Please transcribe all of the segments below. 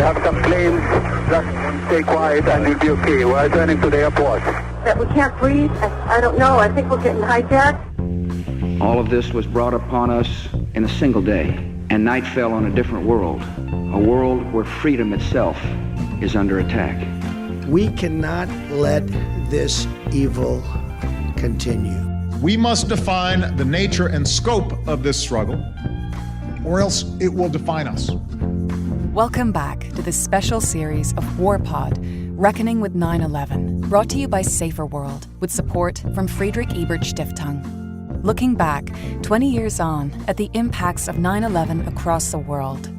have some planes. Just stay quiet and you'll be okay. We're turning to the airport. That we can't breathe? I don't know. I think we're getting hijacked. All of this was brought upon us in a single day, and night fell on a different world, a world where freedom itself is under attack. We cannot let this evil continue. We must define the nature and scope of this struggle, or else it will define us. Welcome back to this special series of Warpod Reckoning with 9/11, brought to you by Saferworld, with support from Friedrich Ebert Stiftung. Looking back 20 years on at the impacts of 9/11 across the world,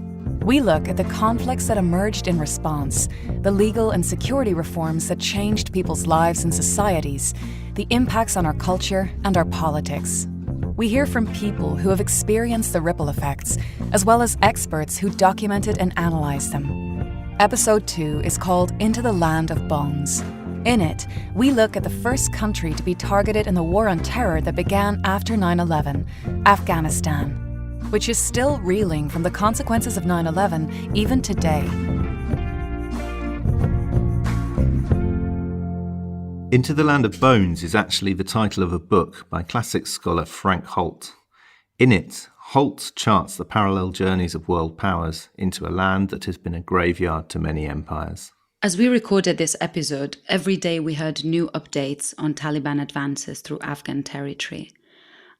we look at the conflicts that emerged in response, the legal and security reforms that changed people's lives and societies, the impacts on our culture and our politics. We hear from people who have experienced the ripple effects, as well as experts who documented and analysed them. Episode 2 is called Into the Land of Bones. In it, we look at the first country to be targeted in the war on terror that began after 9/11, Afghanistan, which is still reeling from the consequences of 9/11 even today. Into the Land of Bones is actually the title of a book by classics scholar Frank Holt. In it, Holt charts the parallel journeys of world powers into a land that has been a graveyard to many empires. As we recorded this episode, every day we heard new updates on Taliban advances through Afghan territory.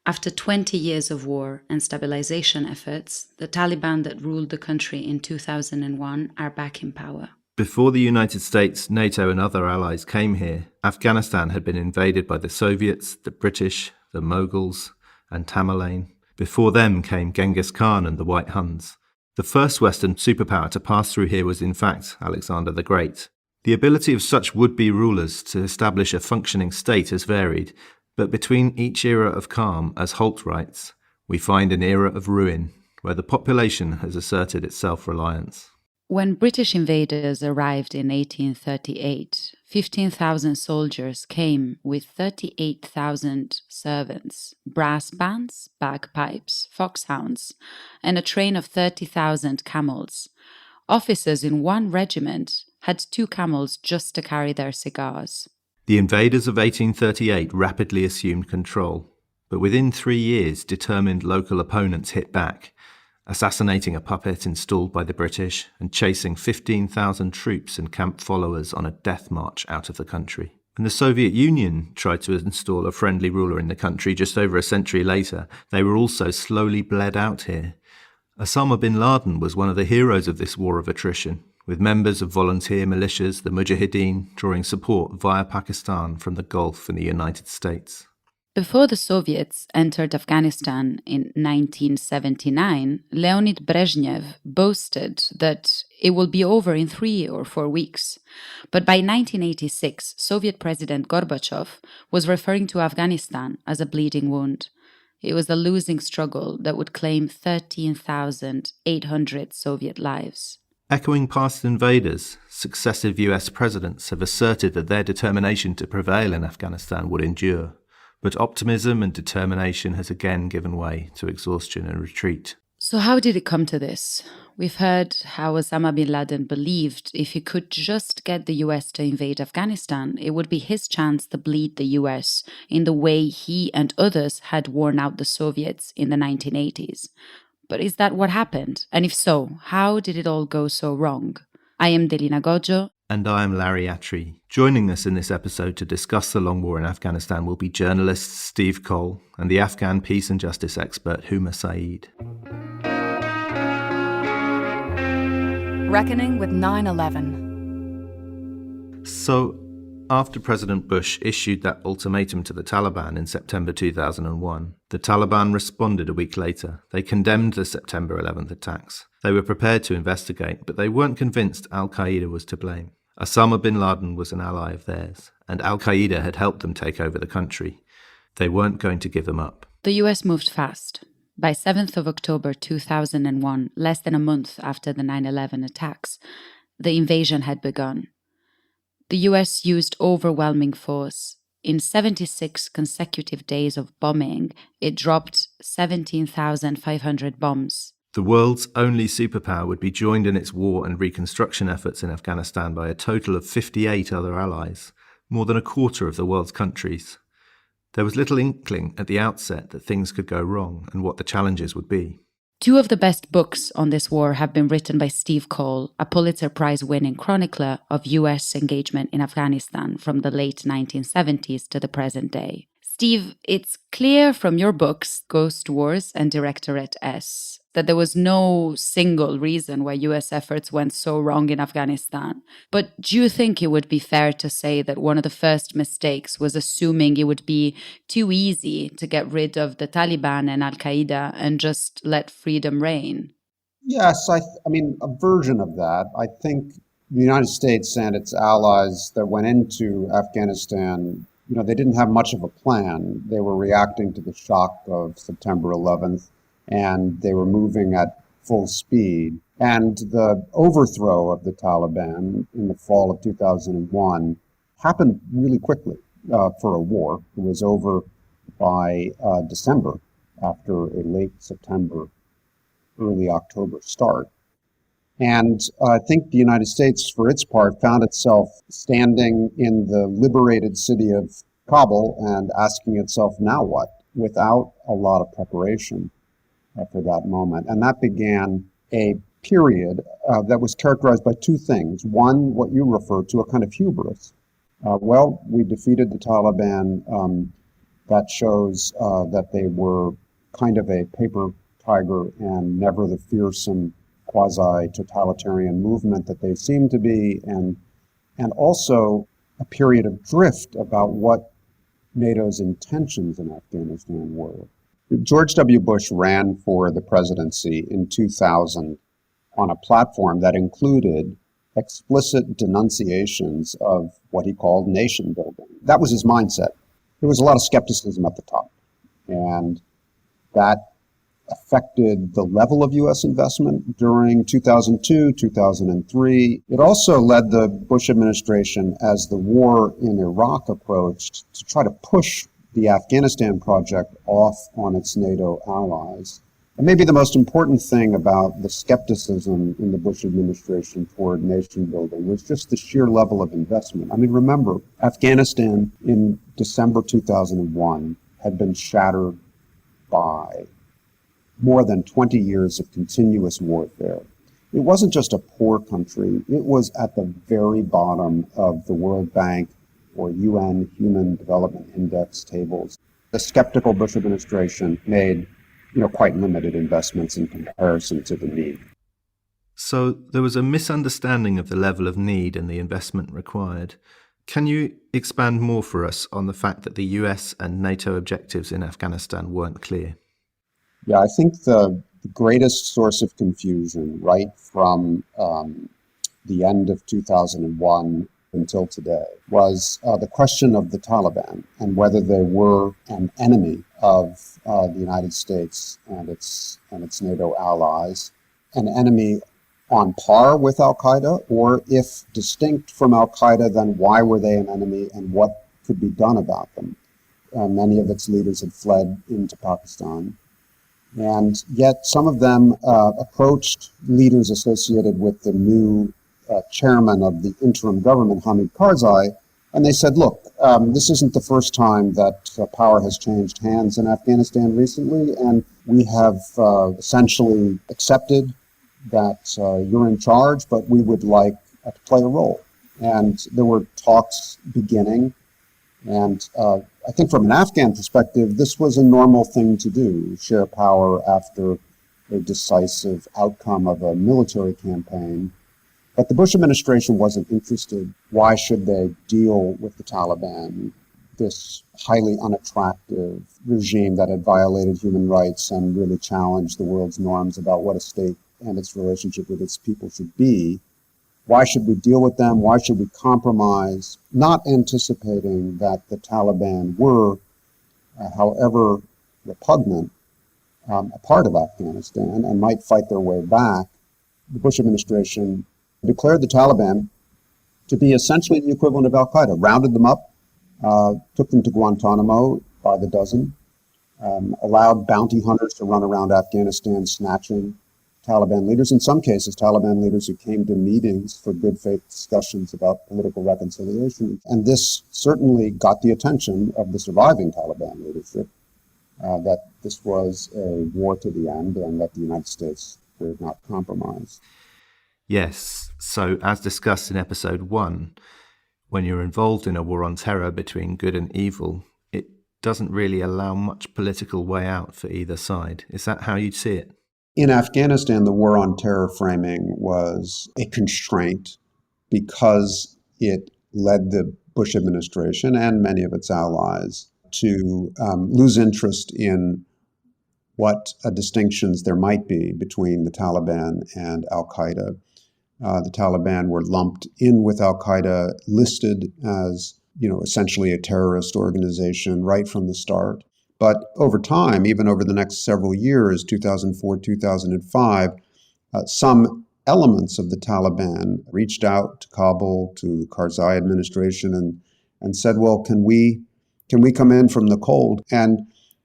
After 20 years of war and stabilization efforts, the Taliban that ruled the country in 2001 are back in power. Before the United States, NATO and other allies came here, Afghanistan had been invaded by the Soviets, the British, the Mughals, and Tamerlane. Before them came Genghis Khan and the White Huns. The first Western superpower to pass through here was in fact Alexander the Great. The ability of such would-be rulers to establish a functioning state has varied, but between each era of calm, as Holt writes, we find an era of ruin, where the population has asserted its self-reliance. When British invaders arrived in 1838, 15,000 soldiers came with 38,000 servants, brass bands, bagpipes, foxhounds, and a train of 30,000 camels. Officers in one regiment had 2 camels just to carry their cigars. The invaders of 1838 rapidly assumed control, but within 3 years determined local opponents hit back, assassinating a puppet installed by the British and chasing 15,000 troops and camp followers on a death march out of the country. When the Soviet Union tried to install a friendly ruler in the country just over a century later, they were also slowly bled out here. Osama bin Laden was one of the heroes of this war of attrition, with members of volunteer militias, the Mujahideen, drawing support via Pakistan from the Gulf and the United States. Before the Soviets entered Afghanistan in 1979, Leonid Brezhnev boasted that it will be over in 3 or 4 weeks. But by 1986, Soviet President Gorbachev was referring to Afghanistan as a bleeding wound. It was a losing struggle that would claim 13,800 Soviet lives. Echoing past invaders, successive US presidents have asserted that their determination to prevail in Afghanistan would endure. But optimism and determination has again given way to exhaustion and retreat. So how did it come to this? We've heard how Osama bin Laden believed if he could just get the US to invade Afghanistan, it would be his chance to bleed the US in the way he and others had worn out the Soviets in the 1980s. But is that what happened? And if so, how did it all go so wrong? I am Delina Gojo. And I am Larry Attree. Joining us in this episode to discuss the long war in Afghanistan will be journalist Steve Cole and the Afghan peace and justice expert Huma Saeed. Reckoning with 9/11. So, after President Bush issued that ultimatum to the Taliban in September 2001, the Taliban responded a week later. They condemned the September 11th attacks. They were prepared to investigate, but they weren't convinced al-Qaeda was to blame. Osama bin Laden was an ally of theirs, and al-Qaeda had helped them take over the country. They weren't going to give them up. The US moved fast. By 7th of October 2001, less than a month after the 9/11 attacks, the invasion had begun. The US used overwhelming force. In 76 consecutive days of bombing, it dropped 17,500 bombs. The world's only superpower would be joined in its war and reconstruction efforts in Afghanistan by a total of 58 other allies, more than a quarter of the world's countries. There was little inkling at the outset that things could go wrong and what the challenges would be. Two of the best books on this war have been written by Steve Cole, a Pulitzer Prize-winning chronicler of U.S. engagement in Afghanistan from the late 1970s to the present day. Steve, it's clear from your books, Ghost Wars and Directorate S, that there was no single reason why U.S. efforts went so wrong in Afghanistan. But do you think it would be fair to say that one of the first mistakes was assuming it would be too easy to get rid of the Taliban and Al-Qaeda and just let freedom reign? Yes, I mean, a version of that. I think the United States and its allies that went into Afghanistan, they didn't have much of a plan. They were reacting to the shock of September 11th, and they were moving at full speed. And the overthrow of the Taliban in the fall of 2001 happened really quickly for a war. It was over by December, after a late September, early October start. And I think the United States, for its part, found itself standing in the liberated city of Kabul and asking itself, now what, without a lot of preparation for that moment. And that began a period that was characterized by two things. One, what you referred to, a kind of hubris. We defeated the Taliban. That shows that they were kind of a paper tiger and never the fearsome quasi-totalitarian movement that they seem to be, and also a period of drift about what NATO's intentions in Afghanistan were. George W. Bush ran for the presidency in 2000 on a platform that included explicit denunciations of what he called nation building. That was his mindset. There was a lot of skepticism at the top, and that affected the level of U.S. investment during 2002, 2003. It also led the Bush administration, as the war in Iraq approached, to try to push the Afghanistan project off on its NATO allies. And maybe the most important thing about the skepticism in the Bush administration toward nation building was just the sheer level of investment. I mean, remember, Afghanistan in December 2001 had been shattered by more than 20 years of continuous warfare. It wasn't just a poor country, it was at the very bottom of the World Bank or UN Human Development Index tables. The skeptical Bush administration made quite limited investments in comparison to the need. So there was a misunderstanding of the level of need and the investment required. Can you expand more for us on the fact that the US and NATO objectives in Afghanistan weren't clear? Yeah, I think the greatest source of confusion right from the end of 2001 until today was the question of the Taliban and whether they were an enemy of the United States and its NATO allies, an enemy on par with Al-Qaeda, or if distinct from Al-Qaeda, then why were they an enemy and what could be done about them? Many of its leaders had fled into Pakistan. And yet some of them approached leaders associated with the new chairman of the interim government, Hamid Karzai, and they said, look, this isn't the first time that power has changed hands in Afghanistan recently, and we have essentially accepted that you're in charge, but we would like to play a role. And there were talks beginning, and I think from an Afghan perspective, this was a normal thing to do, share power after a decisive outcome of a military campaign. But the Bush administration wasn't interested. Why should they deal with the Taliban, this highly unattractive regime that had violated human rights and really challenged the world's norms about what a state and its relationship with its people should be? Why should we deal with them? Why should we compromise? Not anticipating that the Taliban were, however repugnant, a part of Afghanistan and might fight their way back. The Bush administration declared the Taliban to be essentially the equivalent of Al-Qaeda, rounded them up, took them to Guantanamo by the dozen, allowed bounty hunters to run around Afghanistan snatching Taliban leaders, in some cases, Taliban leaders who came to meetings for good faith discussions about political reconciliation. And this certainly got the attention of the surviving Taliban leadership, that this was a war to the end and that the United States would not compromise. Yes, so as discussed in episode 1, when you're involved in a war on terror between good and evil, it doesn't really allow much political way out for either side. Is that how you'd see it? In Afghanistan, the war on terror framing was a constraint because it led the Bush administration and many of its allies to lose interest in what distinctions there might be between the Taliban and al-Qaeda. The Taliban were lumped in with al-Qaeda, listed as, essentially a terrorist organization right from the start. But over time, even over the next several years, 2004, 2005, some elements of the Taliban reached out to Kabul, to the Karzai administration, and said, well, can we come in from the cold? And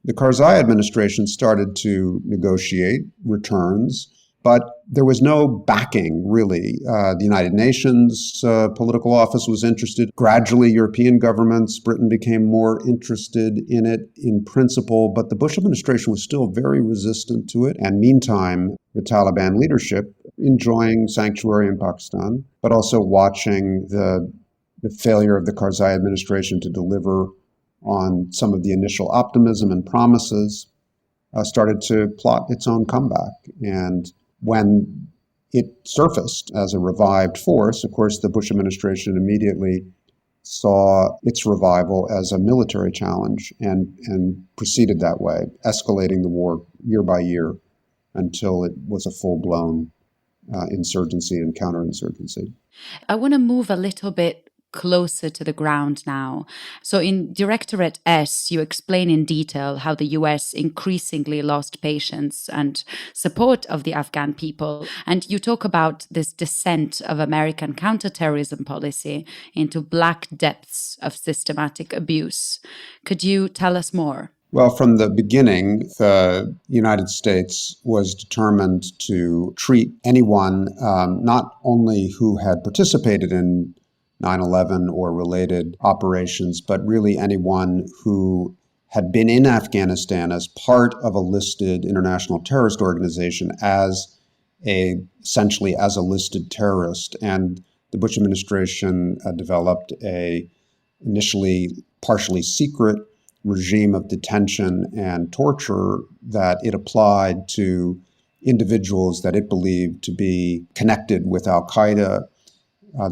the Karzai administration started to negotiate returns, but there was no backing, really. The United Nations political office was interested. Gradually, European governments, Britain became more interested in it in principle, but the Bush administration was still very resistant to it. And meantime, the Taliban leadership, enjoying sanctuary in Pakistan, but also watching the failure of the Karzai administration to deliver on some of the initial optimism and promises, started to plot its own comeback. And when it surfaced as a revived force, of course, the Bush administration immediately saw its revival as a military challenge and proceeded that way, escalating the war year by year until it was a full-blown insurgency and counterinsurgency. I want to move a little bit closer to the ground now. So in Directorate S, you explain in detail how the US increasingly lost patience and support of the Afghan people. And you talk about this descent of American counterterrorism policy into black depths of systematic abuse. Could you tell us more? Well, from the beginning, the United States was determined to treat anyone not only who had participated in 9/11 or related operations, but really anyone who had been in Afghanistan as part of a listed international terrorist organization essentially as a listed terrorist. And the Bush administration developed a initially partially secret regime of detention and torture that it applied to individuals that it believed to be connected with al-Qaeda.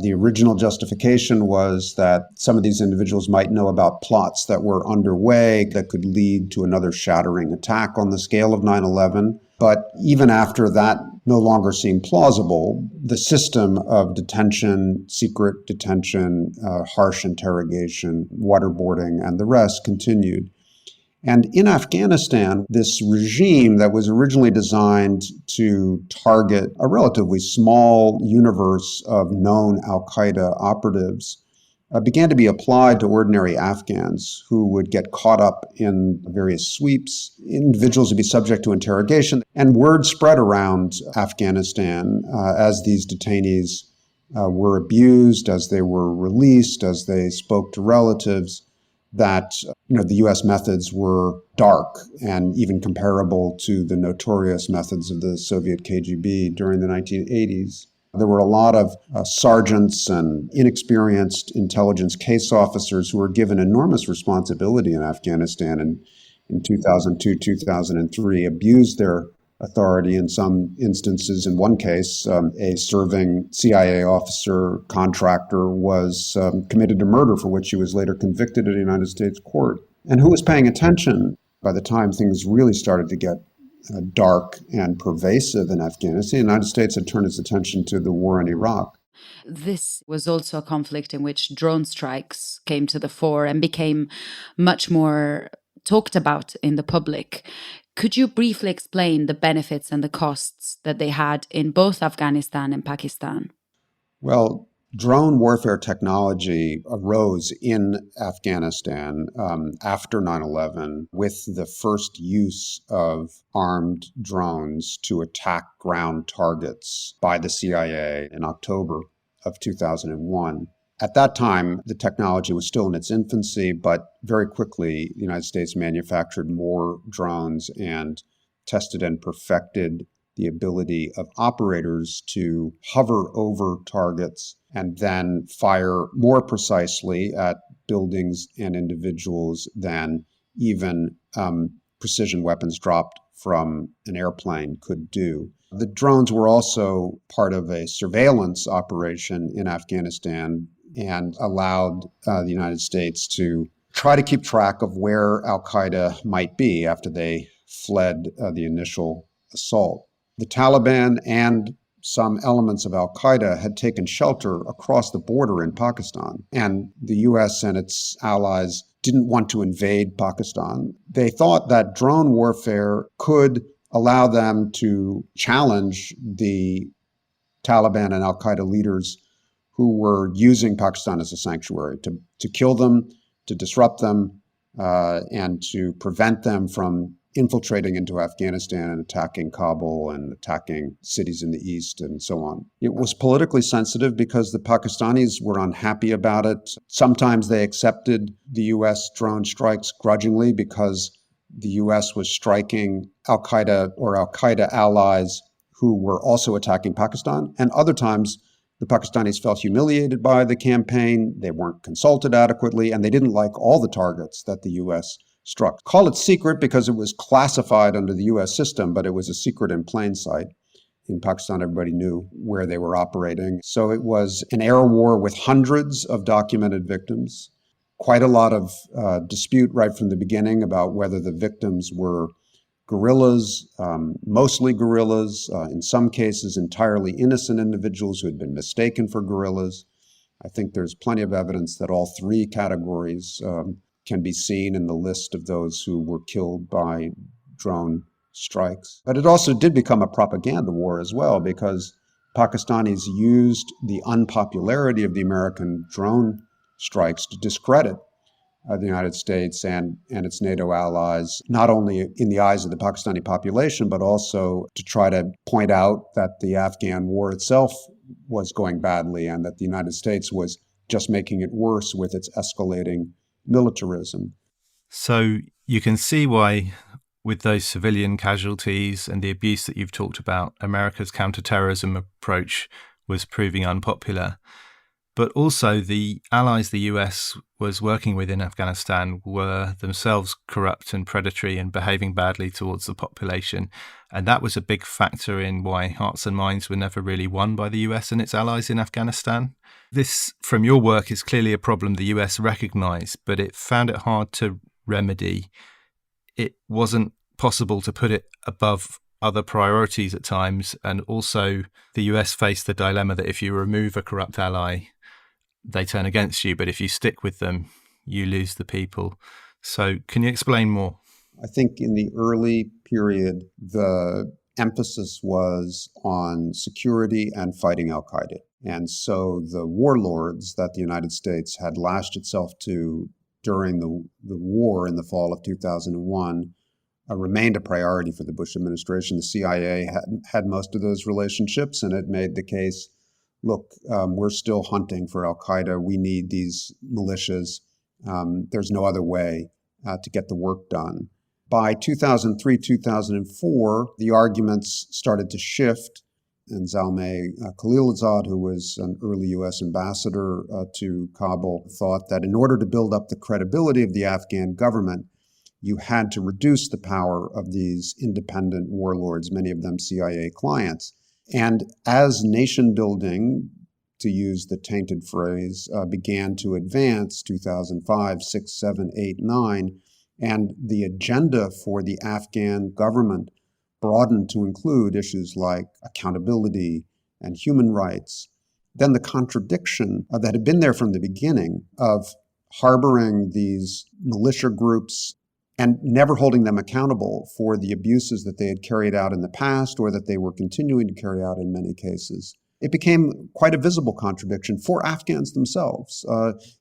The original justification was that some of these individuals might know about plots that were underway that could lead to another shattering attack on the scale of 9/11. But even after that no longer seemed plausible, the system of detention, secret detention, harsh interrogation, waterboarding, and the rest continued. And in Afghanistan, this regime that was originally designed to target a relatively small universe of known al-Qaeda operatives began to be applied to ordinary Afghans who would get caught up in various sweeps. Individuals would be subject to interrogation, and word spread around Afghanistan as these detainees were abused, as they were released, as they spoke to relatives, that the U.S. methods were dark and even comparable to the notorious methods of the Soviet KGB during the 1980s. There were a lot of sergeants and inexperienced intelligence case officers who were given enormous responsibility in Afghanistan and in 2002, 2003, abused their authority in some instances. In one case, a serving CIA officer contractor was committed to murder, for which he was later convicted in a United States court. And who was paying attention by the time things really started to get dark and pervasive in Afghanistan? The United States had turned its attention to the war in Iraq. This was also a conflict in which drone strikes came to the fore and became much more talked about in the public. Could you briefly explain the benefits and the costs that they had in both Afghanistan and Pakistan? Well, Drone warfare technology arose in Afghanistan after 9/11 with the first use of armed drones to attack ground targets by the CIA in October of 2001. At that time, the technology was still in its infancy, but very quickly, the United States manufactured more drones and tested and perfected the ability of operators to hover over targets and then fire more precisely at buildings and individuals than even precision weapons dropped from an airplane could do. The drones were also part of a surveillance operation in Afghanistan and allowed the United States to try to keep track of where al-Qaeda might be after they fled the initial assault. The Taliban and some elements of al-Qaeda had taken shelter across the border in Pakistan, and the U.S. and its allies didn't want to invade Pakistan. They thought that drone warfare could allow them to challenge the Taliban and al-Qaeda leaders who were using Pakistan as a sanctuary, to kill them, to disrupt them, and to prevent them from infiltrating into Afghanistan and attacking Kabul and attacking cities in the east and so on. It was politically sensitive because the Pakistanis were unhappy about it. Sometimes they accepted the U.S. drone strikes grudgingly because the U.S. was striking al-Qaeda or al-Qaeda allies who were also attacking Pakistan. And other times, the Pakistanis felt humiliated by the campaign. They weren't consulted adequately, and they didn't like all the targets that the U.S. struck. Call it secret because it was classified under the U.S. system, but it was a secret in plain sight. In Pakistan, everybody knew where they were operating. So it was an air war with hundreds of documented victims, quite a lot of dispute right from the beginning about whether the victims were guerrillas, mostly guerrillas, in some cases entirely innocent individuals who had been mistaken for guerrillas. I think there's plenty of evidence that all three categories can be seen in the list of those who were killed by drone strikes. But it also did become a propaganda war as well, because Pakistanis used the unpopularity of the American drone strikes to discredit the United States and its NATO allies, not only in the eyes of the Pakistani population, but also to try to point out that the Afghan war itself was going badly and that the United States was just making it worse with its escalating militarism. So you can see why, with those civilian casualties and the abuse that you've talked about, America's counterterrorism approach was proving unpopular. But also the allies the US was working with in Afghanistan were themselves corrupt and predatory and behaving badly towards the population. And that was a big factor in why hearts and minds were never really won by the US and its allies in Afghanistan. This, from your work, is clearly a problem the US recognized, but it found it hard to remedy. It wasn't possible to put it above other priorities at times. And also the US faced the dilemma that if you remove a corrupt ally, they turn against you, but if you stick with them, you lose the people. So can you explain more? I think in the early period, the emphasis was on security and fighting al-Qaeda. And so the warlords that the United States had lashed itself to during the war in the fall of 2001 remained a priority for the Bush administration. The CIA had most of those relationships, and it made the case, look, we're still hunting for al-Qaeda. We need these militias. There's no other way to get the work done. By 2003, 2004, the arguments started to shift, and Zalmay Khalilzad, who was an early U.S. ambassador to Kabul, thought that in order to build up the credibility of the Afghan government, you had to reduce the power of these independent warlords, many of them CIA clients. And as nation building, to use the tainted phrase, began to advance, 2005, 6, 7, 8, 9, and the agenda for the Afghan government broadened to include issues like accountability and human rights, then the contradiction that had been there from the beginning of harboring these militia groups and never holding them accountable for the abuses that they had carried out in the past or that they were continuing to carry out in many cases, it became quite a visible contradiction for Afghans themselves,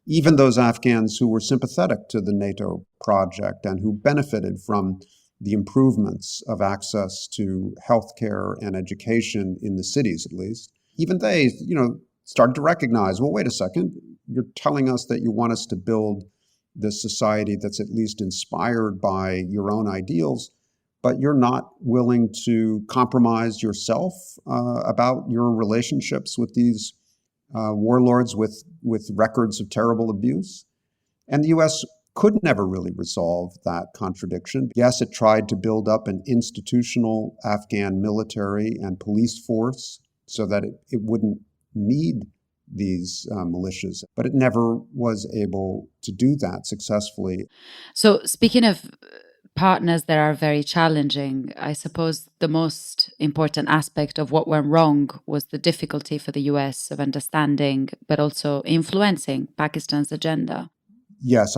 even those Afghans who were sympathetic to the NATO project and who benefited from the improvements of access to healthcare and education in the cities, at least. Even they, started to recognize, well, wait a second, you're telling us that you want us to build this society that's at least inspired by your own ideals, but you're not willing to compromise yourself about your relationships with these warlords with records of terrible abuse. And the U.S. could never really resolve that contradiction. Yes, it tried to build up an institutional Afghan military and police force so that it wouldn't need these militias, but it never was able to do that successfully. So speaking of partners that are very challenging, I suppose the most important aspect of what went wrong was the difficulty for the US of understanding, but also influencing Pakistan's agenda. Yes,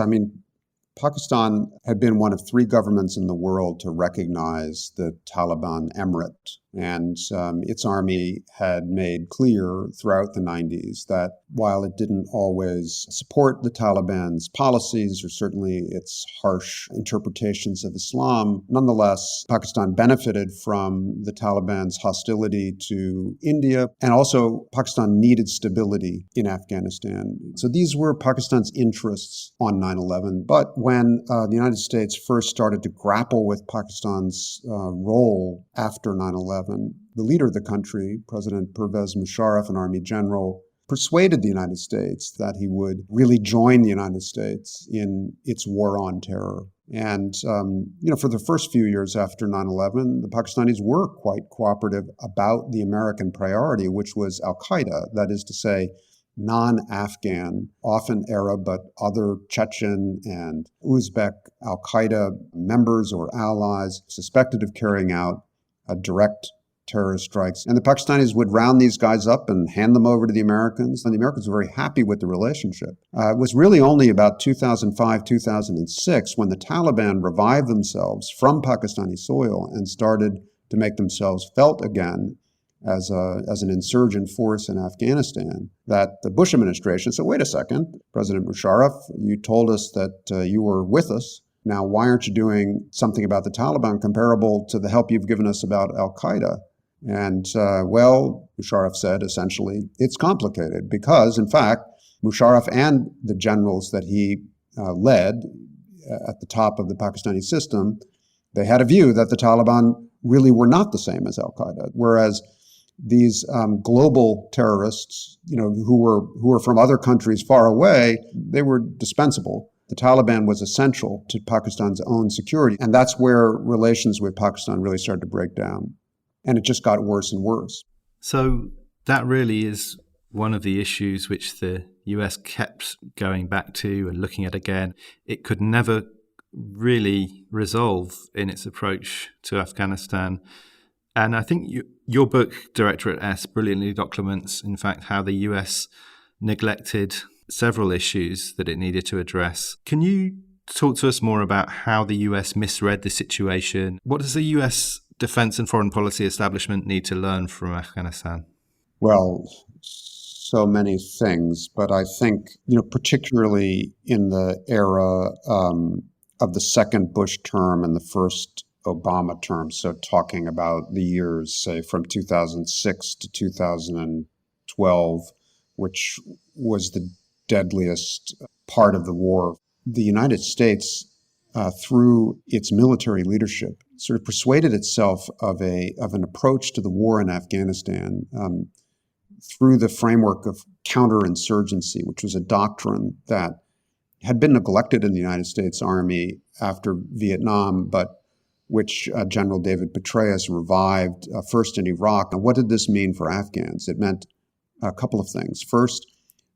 Pakistan had been one of 3 governments in the world to recognize the Taliban emirate. And its army had made clear throughout the 90s that while it didn't always support the Taliban's policies or certainly its harsh interpretations of Islam, nonetheless, Pakistan benefited from the Taliban's hostility to India, and also Pakistan needed stability in Afghanistan. So these were Pakistan's interests on 9/11. But when the United States first started to grapple with Pakistan's role after 9/11, the leader of the country, President Pervez Musharraf, an army general, persuaded the United States that he would really join the United States in its war on terror. And, for the first few years after 9/11, the Pakistanis were quite cooperative about the American priority, which was al-Qaeda, that is to say, non-Afghan, often Arab, but other Chechen and Uzbek al-Qaeda members or allies suspected of carrying out direct terrorist strikes. And the Pakistanis would round these guys up and hand them over to the Americans. And the Americans were very happy with the relationship. It was really only about 2005, 2006 when the Taliban revived themselves from Pakistani soil and started to make themselves felt again as an insurgent force in Afghanistan, that the Bush administration said, wait a second, President Musharraf, you told us that you were with us. Now, why aren't you doing something about the Taliban comparable to the help you've given us about al-Qaeda? And, Musharraf said, essentially, it's complicated because, in fact, Musharraf and the generals that he led at the top of the Pakistani system, they had a view that the Taliban really were not the same as al-Qaeda, whereas these global terrorists, who were from other countries far away, they were dispensable. The Taliban was essential to Pakistan's own security. And that's where relations with Pakistan really started to break down. And it just got worse and worse. So that really is one of the issues which the US kept going back to and looking at again. It could never really resolve in its approach to Afghanistan. And I think your book, Directorate S, brilliantly documents, in fact, how the US neglected several issues that it needed to address. Can you talk to us more about how the US misread the situation? What does the US defense and foreign policy establishment need to learn from Afghanistan? Well, so many things, but I think, particularly in the era of the second Bush term and the first Obama term, so talking about the years, say, from 2006 to 2012, which was the deadliest part of the war, the United States, through its military leadership, sort of persuaded itself of an approach to the war in Afghanistan through the framework of counterinsurgency, which was a doctrine that had been neglected in the United States Army after Vietnam, but which General David Petraeus revived first in Iraq. And what did this mean for Afghans? It meant a couple of things. First,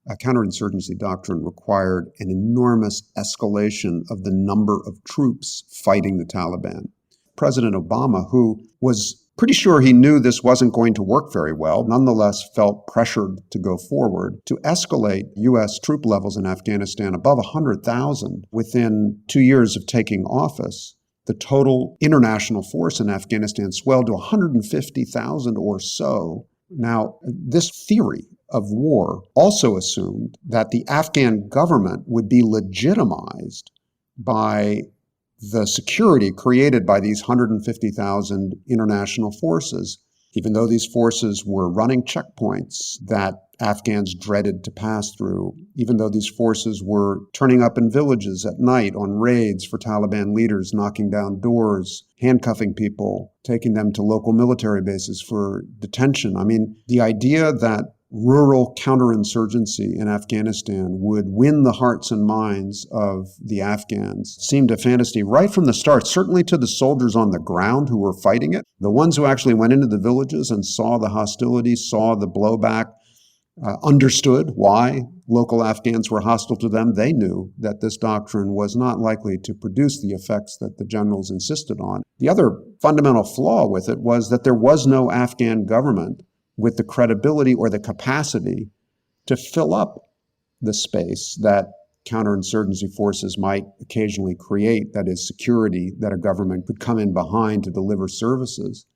a counterinsurgency doctrine required an enormous escalation of the number of troops fighting the Taliban. President Obama, who was pretty sure he knew this wasn't going to work very well, nonetheless felt pressured to go forward to escalate U.S. troop levels in Afghanistan above 100,000 within 2 years of taking office. The total international force in Afghanistan swelled to 150,000 or so Now, this theory of war also assumed that the Afghan government would be legitimized by the security created by these 150,000 international forces, even though these forces were running checkpoints that Afghans dreaded to pass through, even though these forces were turning up in villages at night on raids for Taliban leaders, knocking down doors, handcuffing people, taking them to local military bases for detention. I mean, the idea that rural counterinsurgency in Afghanistan would win the hearts and minds of the Afghans seemed a fantasy right from the start, certainly to the soldiers on the ground who were fighting it. The ones who actually went into the villages and saw the hostility, saw the blowback, understood why local Afghans were hostile to them. They knew that this doctrine was not likely to produce the effects that the generals insisted on. The other fundamental flaw with it was that there was no Afghan government with the credibility or the capacity to fill up the space that counterinsurgency forces might occasionally create, that is, security that a government could come in behind to deliver services.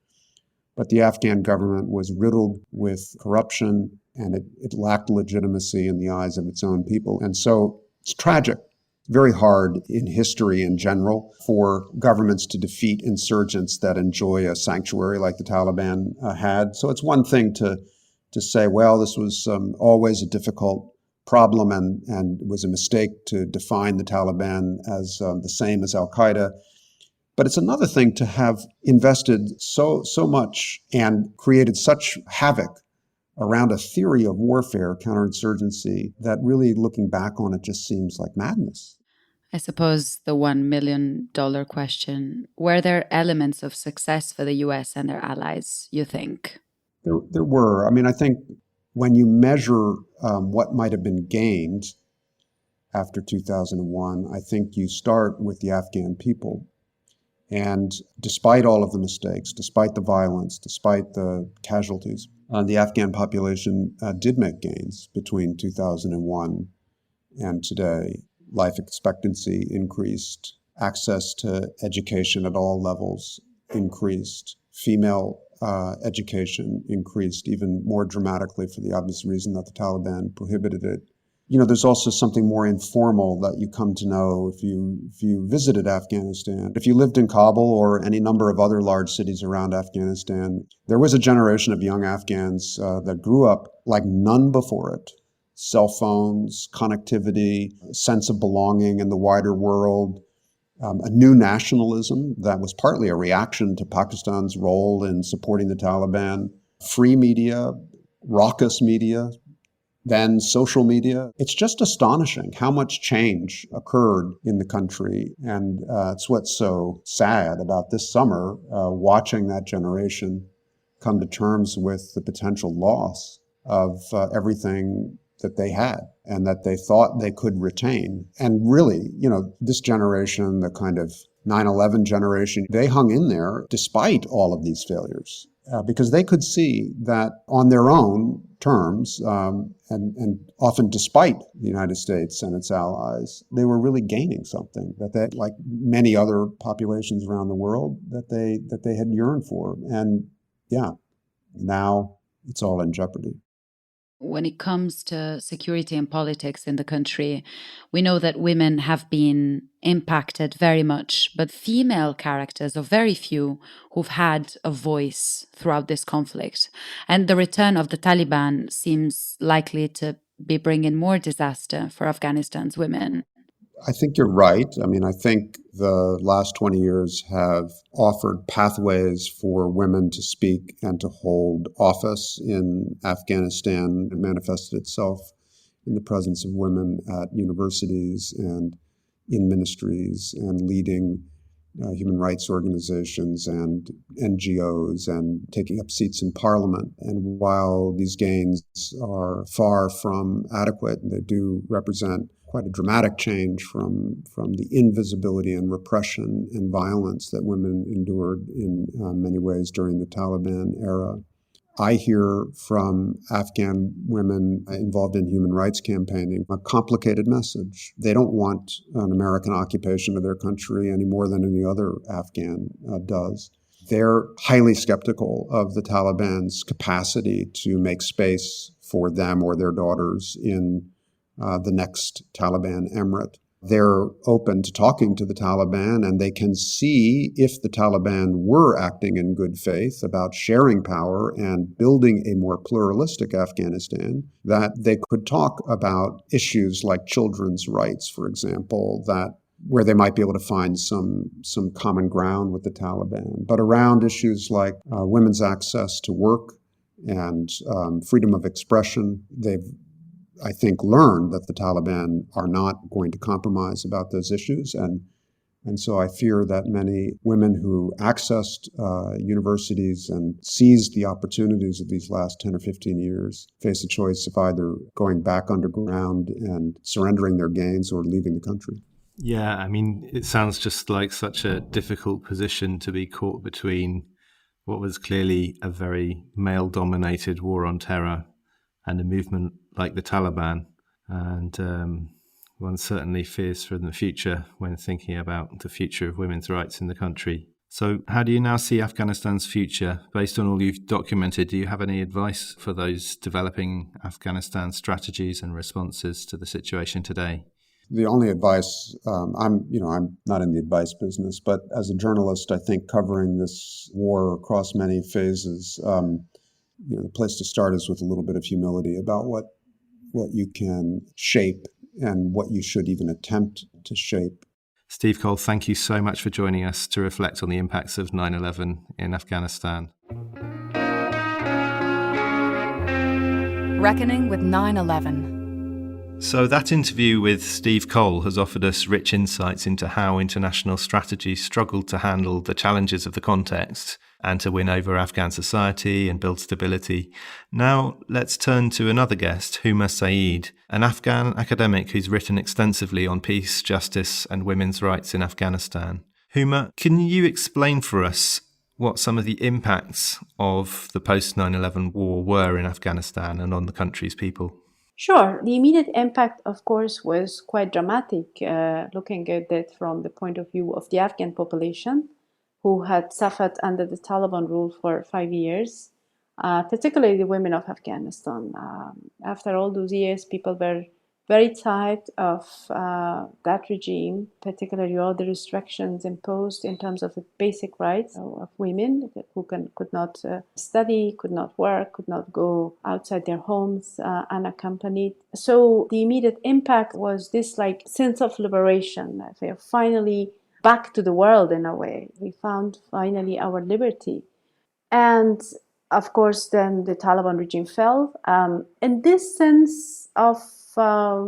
But the Afghan government was riddled with corruption, and it lacked legitimacy in the eyes of its own people. And so it's tragic. Very hard in history in general for governments to defeat insurgents that enjoy a sanctuary like the Taliban had. So it's one thing to say, well, this was always a difficult problem and it was a mistake to define the Taliban as the same as Al-Qaeda. But it's another thing to have invested so much and created such havoc around a theory of warfare, counterinsurgency, that really looking back on it just seems like madness. I suppose the $1 million question, were there elements of success for the US and their allies, you think? There were. I mean, I think when you measure what might have been gained after 2001, I think you start with the Afghan people. And despite all of the mistakes, despite the violence, despite the casualties, the Afghan population did make gains between 2001 and today. Life expectancy increased, access to education at all levels increased, female education increased even more dramatically for the obvious reason that the Taliban prohibited it. You know, there's also something more informal that you come to know if you visited Afghanistan. If you lived in Kabul or any number of other large cities around Afghanistan, there was a generation of young Afghans that grew up like none before it. Cell phones, connectivity, sense of belonging in the wider world, a new nationalism that was partly a reaction to Pakistan's role in supporting the Taliban, free media, raucous media, then social media. It's just astonishing how much change occurred in the country. And it's what's so sad about this summer, watching that generation come to terms with the potential loss of everything that they had and that they thought they could retain. And really, you know, this generation, the kind of 9/11 generation, they hung in there despite all of these failures because they could see that on their own terms, and often despite the United States and its allies, they were really gaining something that they, like many other populations around the world, that they had yearned for. And yeah, now it's all in jeopardy. When it comes to security and politics in the country, we know that women have been impacted very much, but female characters are very few who've had a voice throughout this conflict. And the return of the Taliban seems likely to be bringing more disaster for Afghanistan's women. I think you're right. I mean, I think the last 20 years have offered pathways for women to speak and to hold office in Afghanistan. It manifested itself in the presence of women at universities and in ministries and leading human rights organizations and NGOs and taking up seats in parliament. And while these gains are far from adequate, they do represent quite a dramatic change from the invisibility and repression and violence that women endured in many ways during the Taliban era. I hear from Afghan women involved in human rights campaigning a complicated message. They don't want an American occupation of their country any more than any other Afghan does. they're highly skeptical of the Taliban's capacity to make space for them or their daughters in the next Taliban emirate. They're open to talking to the Taliban, and they can see if the Taliban were acting in good faith about sharing power and building a more pluralistic Afghanistan, that they could talk about issues like children's rights, for example, where they might be able to find some common ground with the Taliban. But around issues like women's access to work and freedom of expression, they've, I think, learned that the Taliban are not going to compromise about those issues. And so I fear that many women who accessed universities and seized the opportunities of these last 10 or 15 years face a choice of either going back underground and surrendering their gains or leaving the country. Yeah, I mean, it sounds just like such a difficult position to be caught between what was clearly a very male-dominated war on terror and a movement like the Taliban. And one certainly fears for the future when thinking about the future of women's rights in the country. So how do you now see Afghanistan's future? Based on all you've documented, do you have any advice for those developing Afghanistan strategies and responses to the situation today? The only advice, I'm not in the advice business, but as a journalist, I think covering this war across many phases, the place to start is with a little bit of humility about what you can shape and what you should even attempt to shape. Steve Cole, thank you so much for joining us to reflect on the impacts of 9/11 in Afghanistan. Reckoning with 9/11. So that interview with Steve Cole has offered us rich insights into how international strategy struggled to handle the challenges of the context and to win over Afghan society and build stability. Now let's turn to another guest, Huma Saeed, an Afghan academic who's written extensively on peace, justice and women's rights in Afghanistan. Huma, can you explain for us what some of the impacts of the post-9/11 war were in Afghanistan and on the country's people? Sure. The immediate impact, of course, was quite dramatic, looking at it from the point of view of the Afghan population, who had suffered under the Taliban rule for 5 years, particularly the women of Afghanistan. After all those years, people were very tired of that regime, particularly all the restrictions imposed in terms of the basic rights of women who could not study, could not work, could not go outside their homes unaccompanied. So the immediate impact was this sense of liberation. We are finally back to the world in a way. We found finally our liberty. And of course, then the Taliban regime fell. In this sense of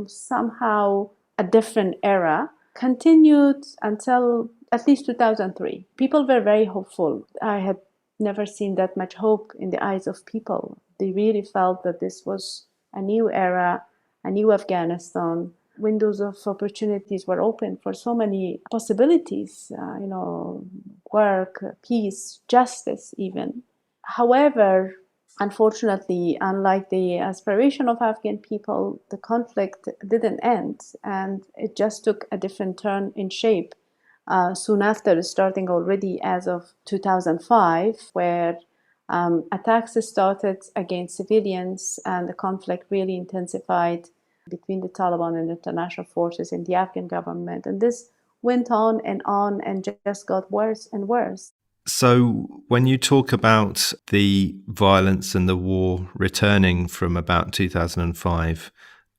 somehow a different era continued until at least 2003. People were very hopeful. I had never seen that much hope in the eyes of people. They really felt that this was a new era, a new Afghanistan. Windows of opportunities were open for so many possibilities, work, peace, justice even. However, unfortunately, unlike the aspiration of Afghan people, the conflict didn't end, and it just took a different turn in shape soon after, starting already as of 2005, where attacks started against civilians, and the conflict really intensified between the Taliban and international forces in the Afghan government. And this went on and just got worse and worse. So when you talk about the violence and the war returning from about 2005,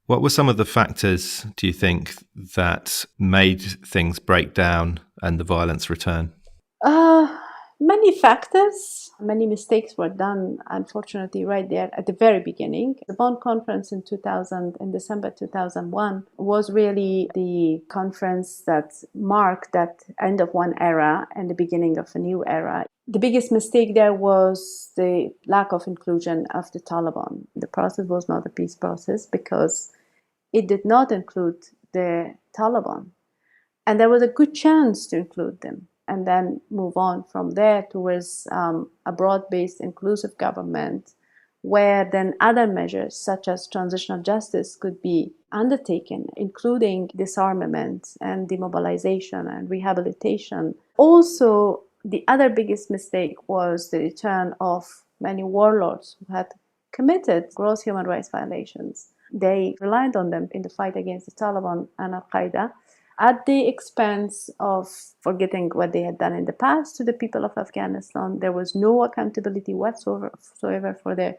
what were some of the factors, do you think, that made things break down and the violence return? Many factors, many mistakes were done, unfortunately, right there at the very beginning. The Bonn conference in December 2001 was really the conference that marked that end of one era and the beginning of a new era. The biggest mistake there was the lack of inclusion of the Taliban. The process was not a peace process because it did not include the Taliban. And there was a good chance to include them, and then move on from there towards a broad-based inclusive government where then other measures such as transitional justice could be undertaken, including disarmament and demobilization and rehabilitation. Also, The other biggest mistake was the return of many warlords who had committed gross human rights violations. They relied on them in the fight against the Taliban and Al-Qaeda at the expense of forgetting what they had done in the past to the people of Afghanistan. There was no accountability whatsoever for the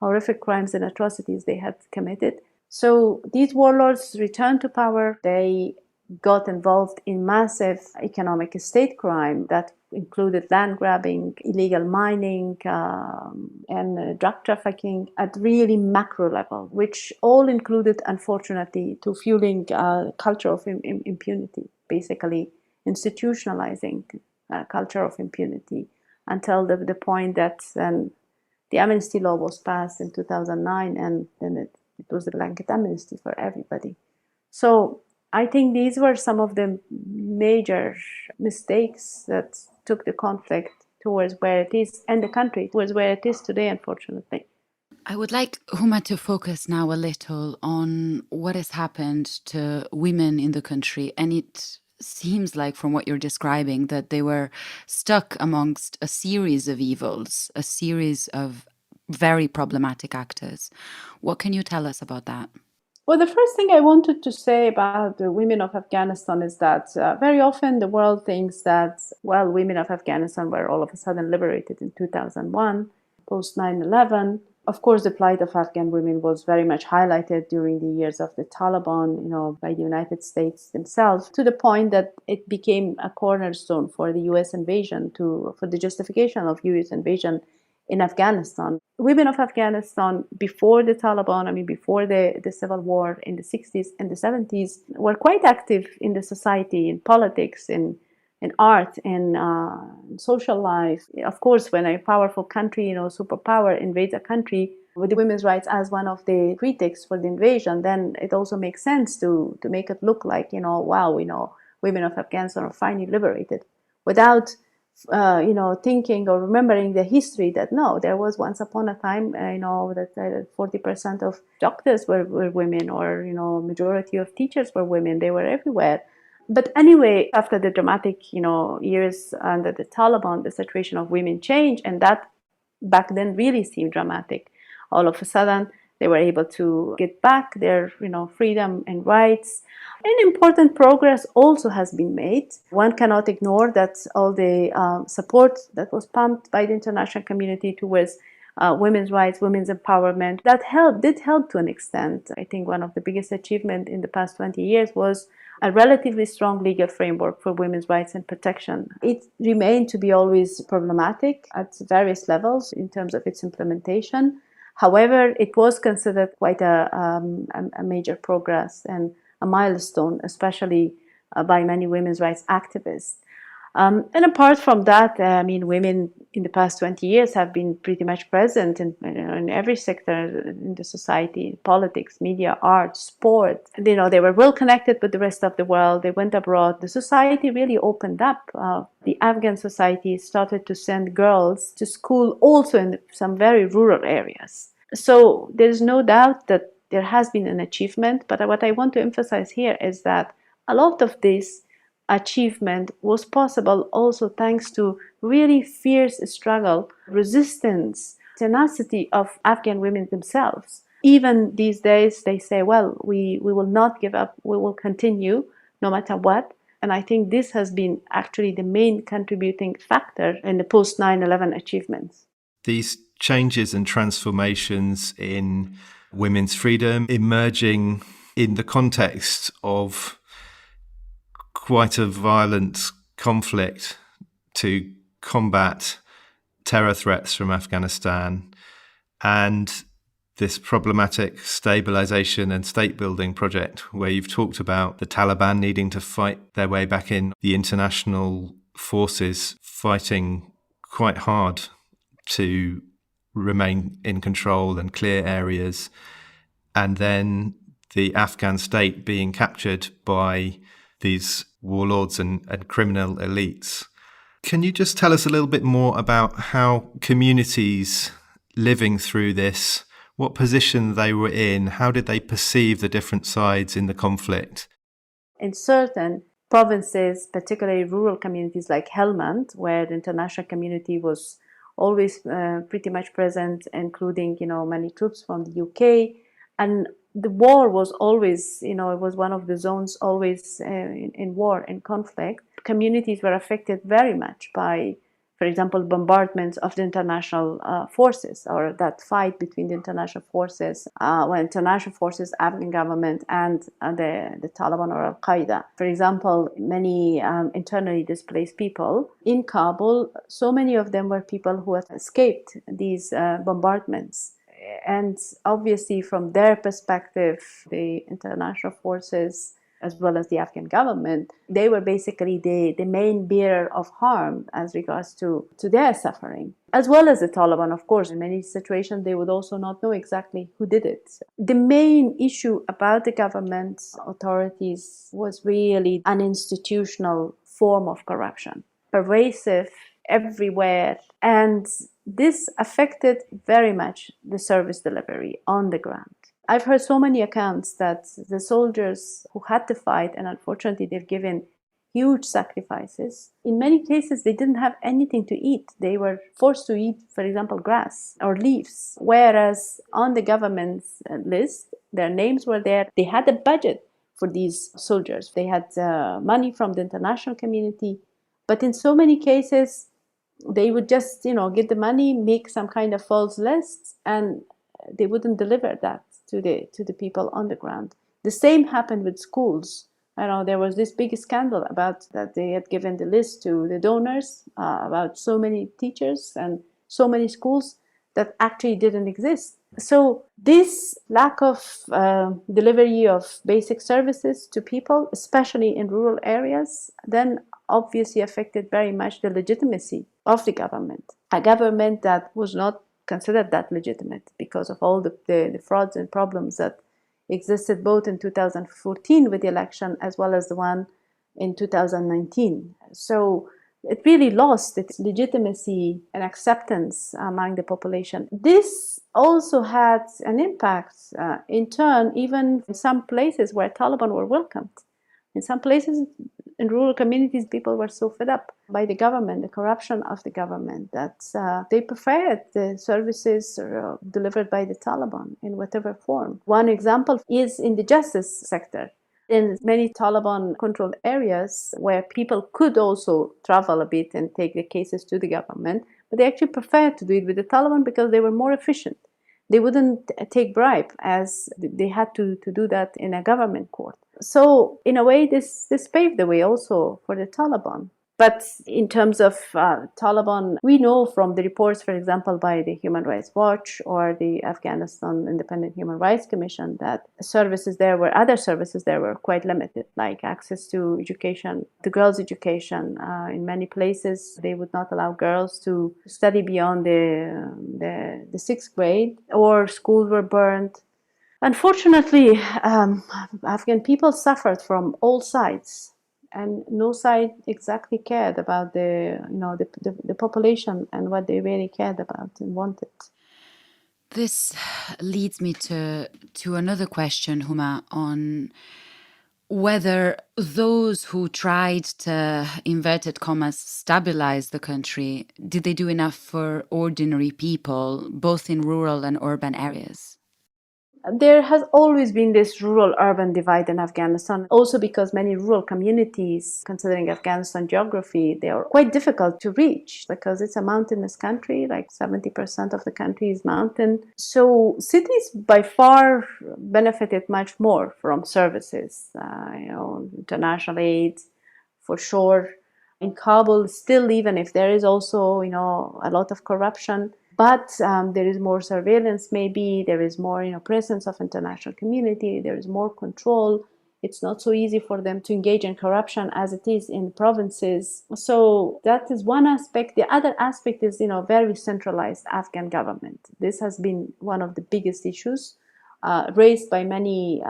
horrific crimes and atrocities they had committed. So these warlords returned to power. They got involved in massive economic state crime that included land grabbing, illegal mining, and drug trafficking at really macro level, which all included, unfortunately, to fueling a culture of impunity, basically institutionalizing a culture of impunity until the point that the amnesty law was passed in 2009, and then it was a blanket amnesty for everybody. So I think these were some of the major mistakes that took the conflict towards where it is, and the country towards where it is today, unfortunately. I would like Huma to focus now a little on what has happened to women in the country. And it seems like, from what you're describing, that they were stuck amongst a series of evils, a series of very problematic actors. What can you tell us about that? Well, the first thing I wanted to say about the women of Afghanistan is that very often the world thinks that, well, women of Afghanistan were all of a sudden liberated in 2001, post 9/11. Of course, the plight of Afghan women was very much highlighted during the years of the Taliban, by the United States themselves, to the point that it became a cornerstone for the U.S. invasion, for the justification of U.S. invasion in Afghanistan. Women of Afghanistan before the Taliban, before the civil war in the 60s and the 70s, were quite active in the society, in politics, in art, in social life. Of course, when a powerful country, superpower invades a country with the women's rights as one of the pretexts for the invasion, then it also makes sense to make it look like, wow, women of Afghanistan are finally liberated, without thinking or remembering the history that no, there was once upon a time, that 40% of doctors were women, or, majority of teachers were women. They were everywhere. But anyway, after the dramatic, years under the Taliban, the situation of women changed, and that back then really seemed dramatic. All of a sudden, they were able to get back their, freedom and rights. And important progress also has been made. One cannot ignore that all the support that was pumped by the international community towards women's rights, women's empowerment, that did help to an extent. I think one of the biggest achievements in the past 20 years was a relatively strong legal framework for women's rights and protection. It remained to be always problematic at various levels in terms of its implementation. However, it was considered quite a major progress and a milestone, especially by many women's rights activists. And apart from that, women in the past 20 years have been pretty much present in every sector in the society: politics, media, art, sport. They were well connected with the rest of the world. They went abroad. The society really opened up. The Afghan society started to send girls to school also in some very rural areas. So there's no doubt that there has been an achievement. But what I want to emphasize here is that a lot of this achievement was possible also thanks to really fierce struggle, resistance, tenacity of Afghan women themselves. Even these days, they say, well, we will not give up, we will continue no matter what. And I think this has been actually the main contributing factor in the post 9/11 achievements. These changes and transformations in women's freedom emerging in the context of quite a violent conflict to combat terror threats from Afghanistan, and this problematic stabilization and state building project where you've talked about the Taliban needing to fight their way back in, the international forces fighting quite hard to remain in control and clear areas, and then the Afghan state being captured by these warlords and criminal elites. Can you just tell us a little bit more about how communities living through this, what position they were in, how did they perceive the different sides in the conflict? In certain provinces, particularly rural communities like Helmand, where the international community was always pretty much present, including, many troops from the UK. And the war was always, it was one of the zones always in war, in conflict. Communities were affected very much by, for example, bombardments of the international forces, or that fight between the international forces, when international forces, Afghan government, and the Taliban or Al-Qaeda. For example, many internally displaced people in Kabul, so many of them were people who had escaped these bombardments. And obviously, from their perspective, the international forces, as well as the Afghan government, they were basically the main bearer of harm as regards to their suffering, as well as the Taliban, of course. In many situations, they would also not know exactly who did it. The main issue about the government authorities was really an institutional form of corruption, pervasive everywhere, and this affected very much the service delivery on the ground. I've heard so many accounts that the soldiers who had to fight, and unfortunately they've given huge sacrifices, in many cases they didn't have anything to eat. They were forced to eat, for example, grass or leaves, whereas on the government's list, their names were there. They had a budget for these soldiers. They had money from the international community, but in so many cases, they would just, get the money, make some kind of false lists, and they wouldn't deliver that to the people on the ground. The same happened with schools. There was this big scandal about that they had given the list to the donors about so many teachers and so many schools that actually didn't exist. So this lack of delivery of basic services to people, especially in rural areas, then obviously affected very much the legitimacy of the government. A government that was not considered that legitimate because of all the frauds and problems that existed both in 2014 with the election as well as the one in 2019. So it really lost its legitimacy and acceptance among the population. This also had an impact, in turn, even in some places where Taliban were welcomed. In some places, in rural communities, people were so fed up by the government, the corruption of the government, that they preferred the services delivered by the Taliban in whatever form. One example is in the justice sector. In many Taliban-controlled areas where people could also travel a bit and take the cases to the government, but they actually preferred to do it with the Taliban because they were more efficient. They wouldn't take bribe as they had to do that in a government court. So in a way, this paved the way also for the Taliban. But in terms of Taliban, we know from the reports, for example, by the Human Rights Watch or the Afghanistan Independent Human Rights Commission, that other services there were quite limited, like access to education, to girls' education. In many places, they would not allow girls to study beyond the 6th grade, or schools were burned. Unfortunately, Afghan people suffered from all sides. And no side exactly cared about the population and what they really cared about and wanted. This leads me to another question, Huma, on whether those who tried to, inverted commas, stabilize the country, did they do enough for ordinary people, both in rural and urban areas? There has always been this rural-urban divide in Afghanistan, also because many rural communities, considering Afghanistan geography, they are quite difficult to reach because it's a mountainous country, like 70% of the country is mountain. So cities by far benefited much more from services, international aid, for sure. In Kabul, still, even if there is also, a lot of corruption, but there is more surveillance, maybe there is more presence of international community, there is more control. It's not so easy for them to engage in corruption as it is in provinces. So that is one aspect. The other aspect is very centralized Afghan government. This has been one of the biggest issues raised by many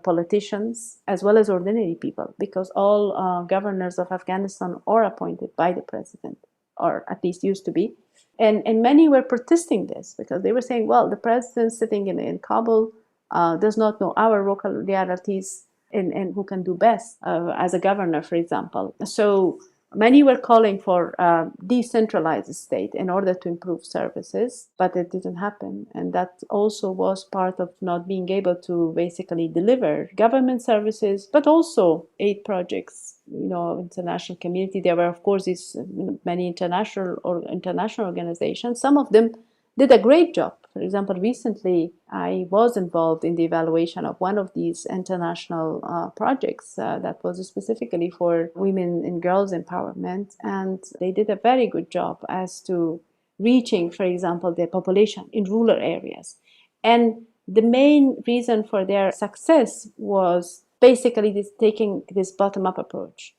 politicians as well as ordinary people, because all governors of Afghanistan are appointed by the president, or at least used to be. And many were protesting this because they were saying, well, the president sitting in Kabul does not know our local realities. and who can do best as a governor, for example. So many were calling for a decentralized state in order to improve services, but it didn't happen. And that also was part of not being able to basically deliver government services, but also aid projects, international community. There were, of course, these many international organizations. Some of them did a great job. For example, recently I was involved in the evaluation of one of these international projects that was specifically for women and girls empowerment, and they did a very good job as to reaching, for example, the population in rural areas. And the main reason for their success was basically taking this bottom-up approach,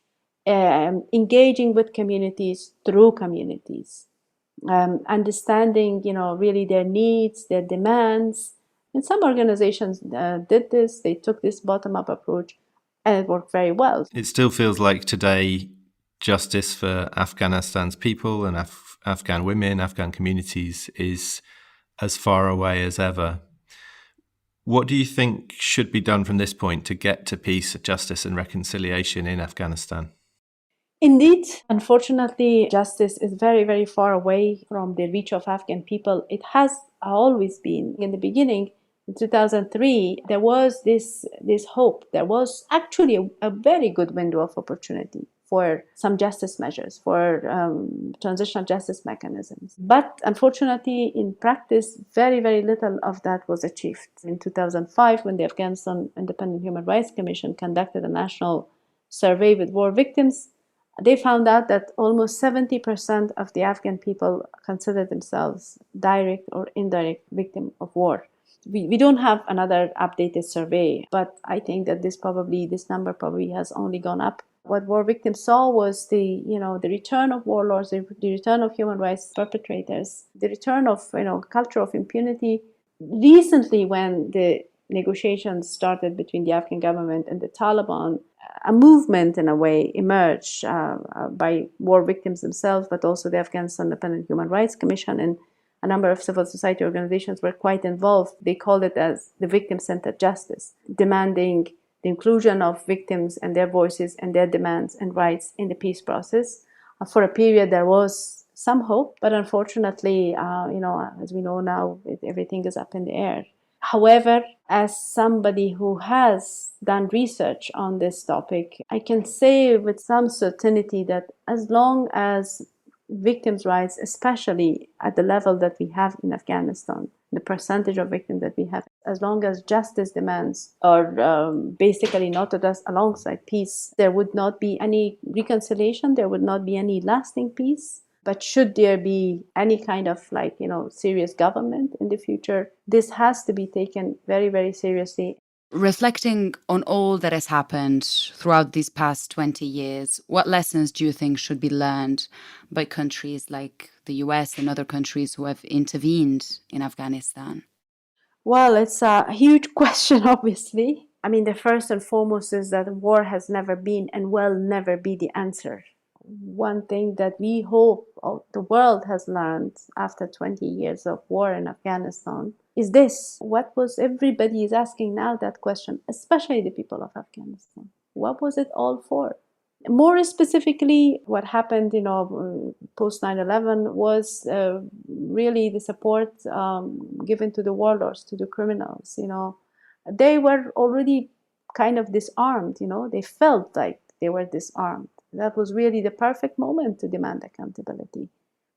engaging with communities through communities. Understanding, really their needs, their demands. And some organizations did this. They took this bottom-up approach, and it worked very well. It still feels like today justice for Afghanistan's people and Afghan women, Afghan communities is as far away as ever. What do you think should be done from this point to get to peace, justice and reconciliation in Afghanistan? Indeed, unfortunately, justice is very, very far away from the reach of Afghan people. It has always been. In the beginning, in 2003, there was this hope. There was actually a very good window of opportunity for some justice measures, for transitional justice mechanisms. But unfortunately, in practice, very, very little of that was achieved. In 2005, when the Afghanistan Independent Human Rights Commission conducted a national survey with war victims, they found out that almost 70% of the Afghan people consider themselves direct or indirect victim of war. We don't have another updated survey, but I think that this number probably has only gone up. What war victims saw was the return of warlords, the return of human rights perpetrators, the return of culture of impunity. Recently, when the negotiations started between the Afghan government and the Taliban, a movement in a way emerged by war victims themselves, but also the Afghanistan Independent Human Rights Commission, and a number of civil society organizations were quite involved. They called it as the victim-centered justice, demanding the inclusion of victims and their voices and their demands and rights in the peace process. For a period, there was some hope, but unfortunately, as we know now, everything is up in the air. However, as somebody who has done research on this topic, I can say with some certainty that as long as victims' rights, especially at the level that we have in Afghanistan, the percentage of victims that we have, as long as justice demands are basically not addressed alongside peace, there would not be any reconciliation, there would not be any lasting peace. But should there be any kind of serious government in the future, this has to be taken very, very seriously. Reflecting on all that has happened throughout these past 20 years, what lessons do you think should be learned by countries like the US and other countries who have intervened in Afghanistan? Well, it's a huge question, obviously. I mean, the first and foremost is that war has never been and will never be the answer. One thing that we hope the world has learned after 20 years of war in Afghanistan is this. What was everybody is asking now that question, especially the people of Afghanistan? What was it all for? More specifically, what happened, post 9/11 was really the support given to the warlords, to the criminals. They were already kind of disarmed. They felt like they were disarmed. That was really the perfect moment to demand accountability.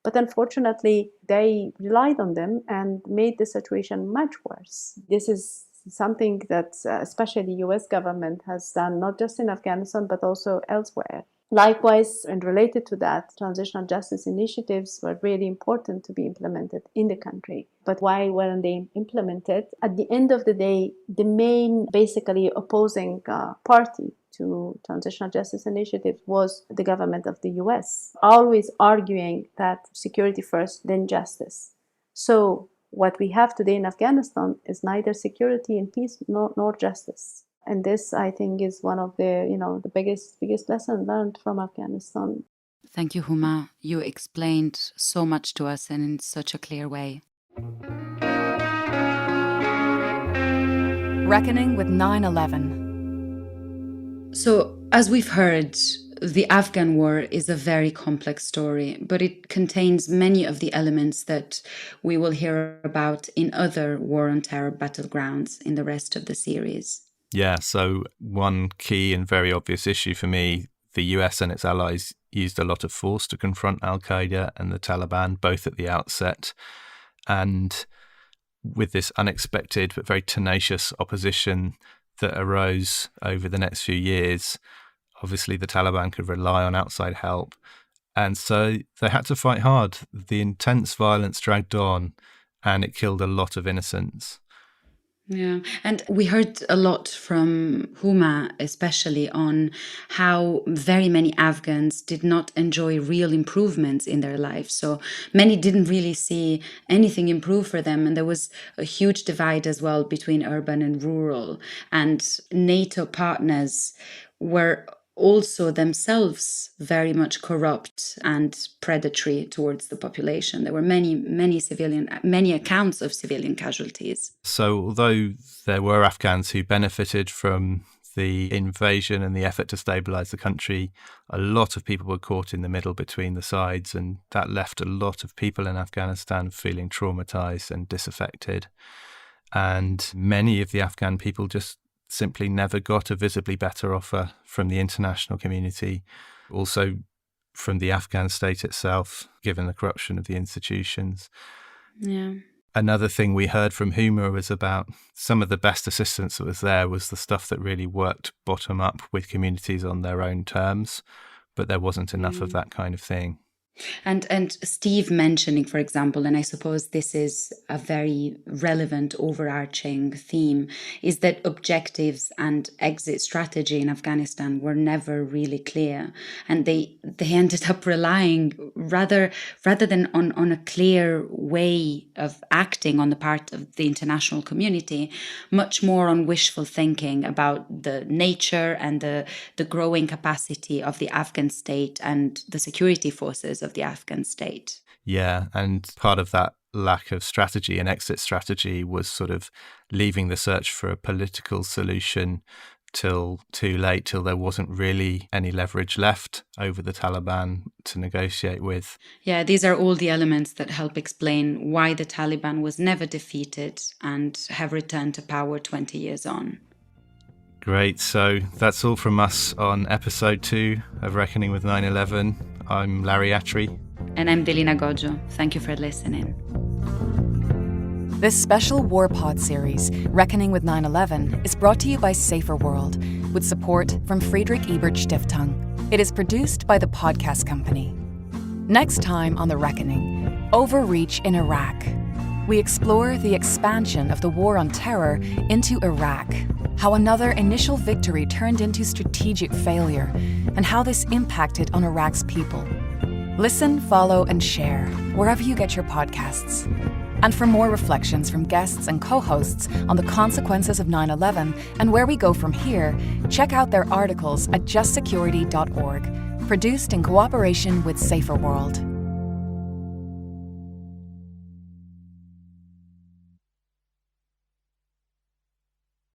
But unfortunately, they relied on them and made the situation much worse. This is something that especially the US government has done, not just in Afghanistan, but also elsewhere. Likewise, and related to that, transitional justice initiatives were really important to be implemented in the country. But why weren't they implemented? At the end of the day, the main basically opposing party to transitional justice initiatives was the government of the US, always arguing that security first, then justice. So what we have today in Afghanistan is neither security and peace nor justice. And this, I think, is one of the biggest lessons learned from Afghanistan. Thank you, Huma. You explained so much to us and in such a clear way. Reckoning with 9/11. So, as we've heard, the Afghan war is a very complex story, but it contains many of the elements that we will hear about in other war on terror battlegrounds in the rest of the series. Yeah, so one key and very obvious issue for me, the US and its allies used a lot of force to confront al-Qaeda and the Taliban, both at the outset. And with this unexpected but very tenacious opposition that arose over the next few years, obviously the Taliban could rely on outside help. And so they had to fight hard. The intense violence dragged on and it killed a lot of innocents. Yeah, and we heard a lot from Huma, especially on how very many Afghans did not enjoy real improvements in their lives. So many didn't really see anything improve for them. And there was a huge divide as well between urban and rural. And NATO partners were also themselves very much corrupt and predatory towards the population. There were many accounts of civilian casualties. So although there were Afghans who benefited from the invasion and the effort to stabilize the country, a lot of people were caught in the middle between the sides, and that left a lot of people in Afghanistan feeling traumatized and disaffected. And many of the Afghan people just simply never got a visibly better offer from the international community, also from the Afghan state itself, given the corruption of the institutions. Yeah. Another thing we heard from Huma was about some of the best assistance that was there was the stuff that really worked bottom up with communities on their own terms, but there wasn't enough of that kind of thing. And Steve mentioning, for example, and I suppose this is a very relevant overarching theme, is that objectives and exit strategy in Afghanistan were never really clear. And they ended up relying rather than on a clear way of acting on the part of the international community, much more on wishful thinking about the nature and the growing capacity of the Afghan state and the security forces of the Afghan state. Yeah, and part of that lack of strategy and exit strategy was sort of leaving the search for a political solution till too late, till there wasn't really any leverage left over the Taliban to negotiate with. Yeah, these are all the elements that help explain why the Taliban was never defeated and have returned to power 20 years on. Great, so that's all from us on episode 2 of Reckoning with 9/11. I'm Larry Attry. And I'm Delina Gojo. Thank you for listening. This special Warpod series, Reckoning with 9/11, is brought to you by Saferworld, with support from Friedrich Ebert Stiftung. It is produced by the Podcast Company. Next time on The Reckoning, Overreach in Iraq. We explore the expansion of the war on terror into Iraq, how another initial victory turned into strategic failure, and how this impacted on Iraq's people. Listen, follow, and share wherever you get your podcasts. And for more reflections from guests and co-hosts on the consequences of 9/11 and where we go from here, check out their articles at justsecurity.org, produced in cooperation with Saferworld.